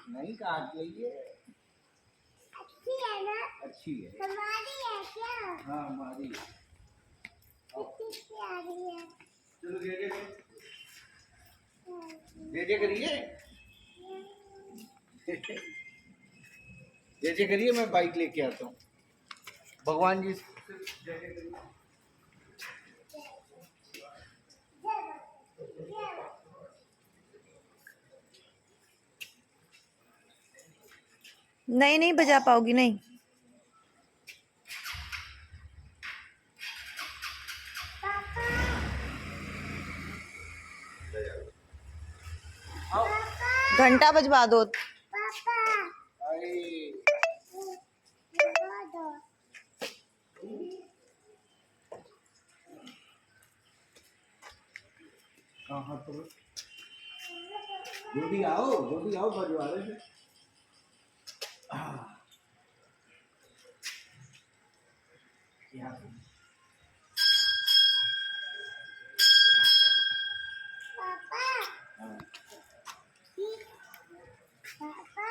नहीं काट लिए। अच्छी है ना? अच्छी है। हमारी है क्या? हाँ हमारी है। किसकी आ रही है? चलो जे करिए। जे करिए, मैं बाइक लेके आता हूँ। भगवान जी नहीं नहीं बजा पाओगी नहीं। घंटा बजवा दो। पापा कहाँ तो जल्दी आओ बजवा रहे थे। क्या